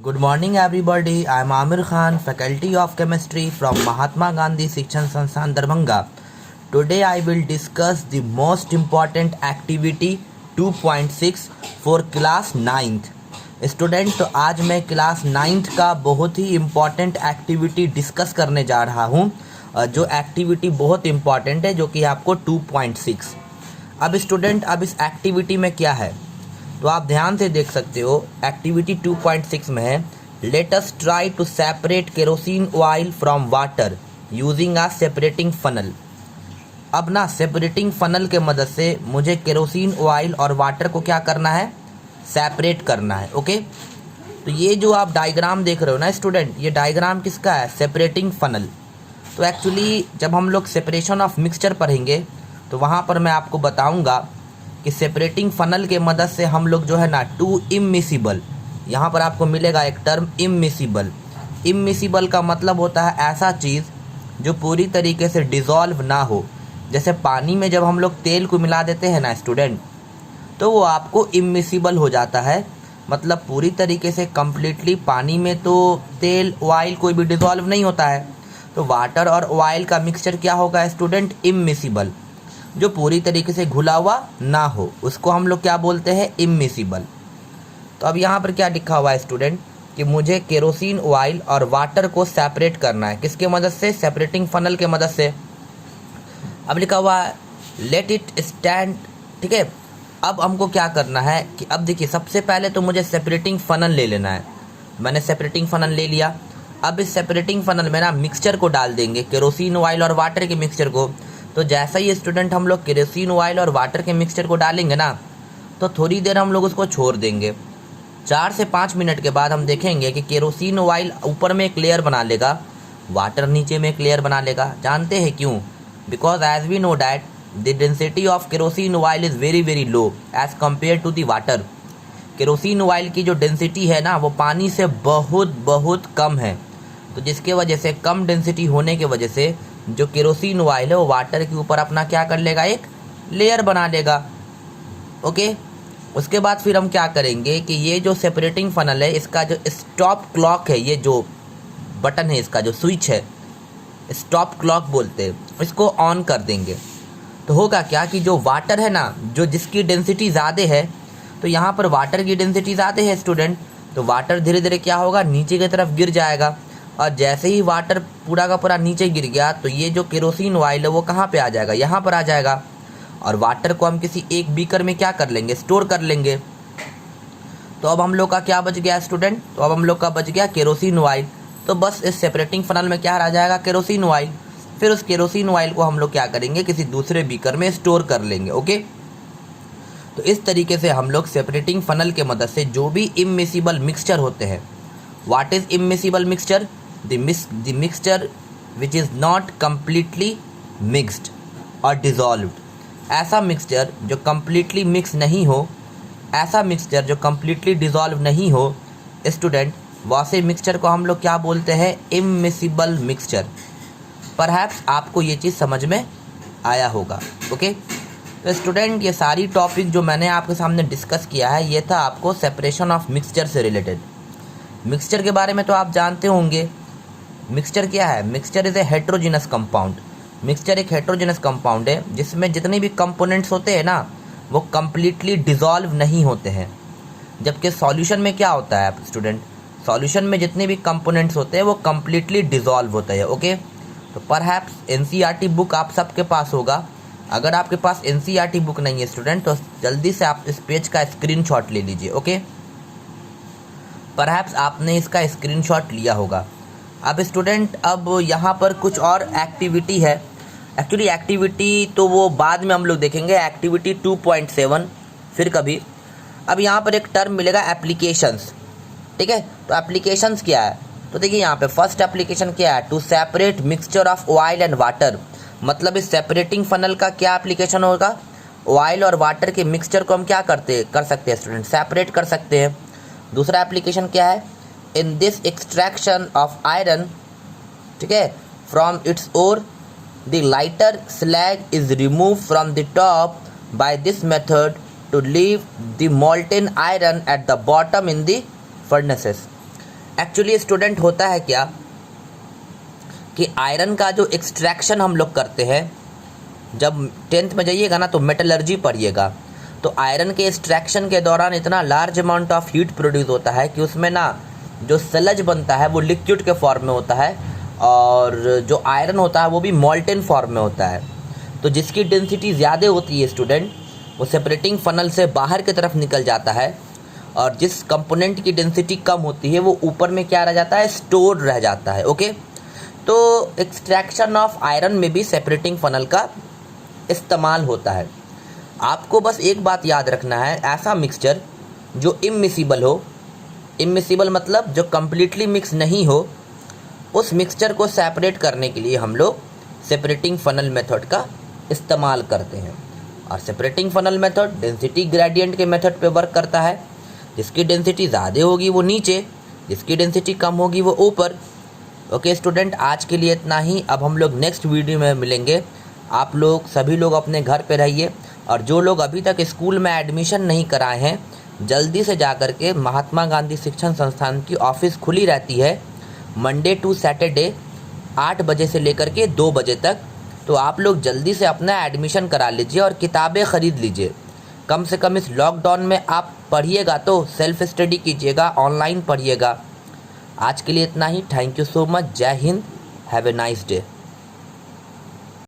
Good morning, everybody. I am Amir Khan, Faculty of Chemistry from Mahatma Gandhi Shikshan Sansthan Darbhanga. Today, I will discuss the most important activity 2.6 for class 9th. Student, तो आज मैं class 9th का बहुत ही important activity discuss करने जा रहा हूँ, जो एक्टिविटी बहुत इम्पॉर्टेंट है, जो कि आपको 2.6। अब स्टूडेंट, अब इस एक्टिविटी में क्या है, तो आप ध्यान से देख सकते हो। एक्टिविटी 2.6 में है, let us try to separate kerosene oil from water using uh separating funnel. अब ना सेपरेटिंग फनल के मदद से मुझे केरोसिन ऑयल और वाटर को क्या करना है, सेपरेट करना है। ओके, तो ये जो आप डायग्राम देख रहे हो ना स्टूडेंट, ये डायग्राम किसका है, सेपरेटिंग फनल। तो एक्चुअली जब हम लोग सेपरेशन ऑफ मिक्सचर पढ़ेंगे तो वहाँ पर मैं आपको बताऊँगा कि सेपरेटिंग फनल के मदद से हम लोग जो है ना टू इमिसिबल, यहाँ पर आपको मिलेगा एक टर्म इमिसिबल। इमिसिबल का मतलब होता है ऐसा चीज़ जो पूरी तरीके से डिज़ोल्व ना हो। जैसे पानी में जब हम लोग तेल को मिला देते हैं ना स्टूडेंट, तो वो आपको इमिसिबल हो जाता है, मतलब पूरी तरीके से कम्प्लीटली पानी में तो तेल ऑयल कोई भी डिज़ोल्व नहीं होता है। तो वाटर और ऑयल का मिक्सचर क्या होगा स्टूडेंट, इमिसिबल, जो पूरी तरीके से घुला हुआ ना हो, उसको हम लोग क्या बोलते हैं, इमिसिबल। तो अब यहाँ पर क्या लिखा हुआ है स्टूडेंट कि मुझे केरोसिन ऑयल और वाटर को सेपरेट करना है, किसके मदद से, सेपरेटिंग फनल के मदद से। अब लिखा हुआ है लेट इट स्टैंड, ठीक है। अब हमको क्या करना है कि अब देखिए, सबसे पहले तो मुझे सेपरेटिंग फनल ले लेना है। मैंने सेपरेटिंग फनल ले लिया। अब इस सेपरेटिंग फनल में ना मिक्सचर को डाल देंगे, केरोसिन ऑयल और वाटर के मिक्सचर को। तो जैसा ही स्टूडेंट हम लोग केरोसिन ऑयल और वाटर के मिक्सचर को डालेंगे ना, तो थोड़ी देर हम लोग उसको छोड़ देंगे। 4 से 5 मिनट के बाद हम देखेंगे कि केरोसिन ऑयल ऊपर में एक लेयर बना लेगा, वाटर नीचे में एक लेयर बना लेगा। जानते हैं क्यों? Because as we know that the density of kerosene oil is very very low as compare to the water. Kerosene oil की जो डेंसिटी है ना, वो पानी से बहुत बहुत कम है। तो जिसके वजह से, कम डेंसिटी होने के वजह से, जो केरोसिन ऑयल है वो वाटर के ऊपर अपना क्या कर लेगा, एक लेयर बना लेगा। ओके, उसके बाद फिर हम क्या करेंगे कि ये जो सेपरेटिंग फनल है, इसका जो स्टॉप क्लॉक है, ये जो बटन है, इसका जो स्विच है, स्टॉप क्लॉक बोलते हैं, इसको ऑन कर देंगे। तो होगा क्या कि जो वाटर है ना, जो जिसकी डेंसिटी ज़्यादा है, तो यहाँ पर वाटर की डेंसिटी ज़्यादा है स्टूडेंट, तो वाटर धीरे धीरे क्या होगा, नीचे की तरफ गिर जाएगा। और जैसे ही वाटर पूरा का पूरा नीचे गिर गया, तो ये जो केरोसिन ऑयल है वो कहाँ पे आ जाएगा, यहाँ पर आ जाएगा। और वाटर को हम किसी एक बीकर में क्या कर लेंगे, स्टोर कर लेंगे। तो अब हम लोग का क्या बच गया स्टूडेंट, तो अब हम लोग का बच गया केरोसिन ऑयल। तो बस इस सेपरेटिंग फनल में क्या आ जाएगा, केरोसिन ऑयल। फिर उस केरोसिन ऑयल को हम लोग क्या करेंगे, किसी दूसरे बीकर में स्टोर कर लेंगे। ओके, तो इस तरीके से हम लोग सेपरेटिंग फनल के मदद से जो भी इमिसिबल मिक्सचर होते हैं, what is immiscible mixture, the mixture which is not completely mixed or dissolved। ऐसा मिक्सचर जो completely mix नहीं हो, ऐसा मिक्सचर जो completely dissolve नहीं हो स्टूडेंट, वैसे मिक्सचर को हम लोग क्या बोलते हैं, immiscible मिक्सचर। परहैप्स आपको ये चीज़ समझ में आया होगा। ओके, तो स्टूडेंट, ये सारी टॉपिक जो मैंने आपके सामने डिस्कस किया है, ये था आपको सेपरेशन ऑफ मिक्सचर से रिलेटेड। मिक्सचर के बारे में तो आप जानते होंगे, मिक्सचर क्या है, mixture is a heterogeneous compound. Mixture एक हेट्रोजिनस कंपाउंड है जिसमें जितने भी कंपोनेंट्स होते हैं ना, वो कम्प्लीटली डिज़ोल्व नहीं होते हैं। जबकि सॉल्यूशन में क्या होता है स्टूडेंट, सॉल्यूशन में जितने भी कंपोनेंट्स होते हैं वो कम्प्लीटली डिज़ोल्व होते हैं। ओके, तो परहैप्स एनसीईआरटी बुक आप सबके पास होगा। अगर आपके पास एनसीईआरटी बुक नहीं है स्टूडेंट, तो जल्दी से आप इस पेज का स्क्रीनशॉट ले लीजिए। ओके, परहैप्स आपने इसका स्क्रीनशॉट लिया होगा। अब स्टूडेंट, अब यहाँ पर कुछ और एक्टिविटी है। एक्चुअली एक्टिविटी तो वो बाद में हम लोग देखेंगे, एक्टिविटी 2.7 फिर कभी। अब यहाँ पर एक टर्म मिलेगा एप्लीकेशंस, ठीक है। तो एप्लीकेशंस क्या है, तो देखिए यहाँ पे फर्स्ट एप्लीकेशन क्या है, to separate mixture of oil and water. मतलब इस सेपरेटिंग फनल का क्या एप्लीकेशन होगा, ऑयल और वाटर के मिक्सचर को हम क्या कर सकते हैं स्टूडेंट, सेपरेट कर सकते हैं। दूसरा एप्लीकेशन क्या है, in this extraction of iron, ठीक है, from its ore the lighter slag is remove from the top by this method to leave the molten iron at the bottom in the furnaces. Actually student होता है क्या कि iron का जो extraction हम लोग करते हैं, जब 10th में जाइएगा ना तो मेटलर्जी पढ़िएगा, तो आयरन के एक्सट्रैक्शन के दौरान इतना large amount of heat produce होता है कि उसमें ना जो सलज बनता है वो लिक्विड के फॉर्म में होता है, और जो आयरन होता है वो भी मॉल्टेन फॉर्म में होता है। तो जिसकी डेंसिटी ज़्यादा होती है स्टूडेंट, वो सेपरेटिंग फनल से बाहर की तरफ निकल जाता है, और जिस कंपोनेंट की डेंसिटी कम होती है वो ऊपर में क्या रह जाता है, स्टोर रह जाता है। ओके, तो एक्सट्रैक्शन ऑफ आयरन में भी सेपरेटिंग फनल का इस्तेमाल होता है। आपको बस एक बात याद रखना है, ऐसा मिक्सचर जो इमिसिबल हो, इमिसिबल मतलब जो कम्प्लीटली मिक्स नहीं हो, उस मिक्सचर को सेपरेट करने के लिए हम लोग सेपरेटिंग फनल मेथड का इस्तेमाल करते हैं। और separating funnel method density gradient के मेथड पे वर्क करता है। जिसकी डेंसिटी ज़्यादा होगी वो नीचे, जिसकी डेंसिटी कम होगी वो ऊपर। ओके स्टूडेंट, आज के लिए इतना ही। अब हम लोग नेक्स्ट वीडियो में मिलेंगे। आप लोग सभी लोग अपने घर पे रहिए, और जो लोग अभी तक स्कूल में एडमिशन नहीं कराए हैं, जल्दी से जा कर के महात्मा गांधी शिक्षण संस्थान की ऑफ़िस खुली रहती है मंडे टू सैटरडे 8 बजे से लेकर के 2 बजे तक। तो आप लोग जल्दी से अपना एडमिशन करा लीजिए और किताबें ख़रीद लीजिए। कम से कम इस लॉकडाउन में आप पढ़िएगा तो सेल्फ स्टडी कीजिएगा, ऑनलाइन पढ़िएगा। आज के लिए इतना ही। Thank you so much. जय हिंद। Have a nice day.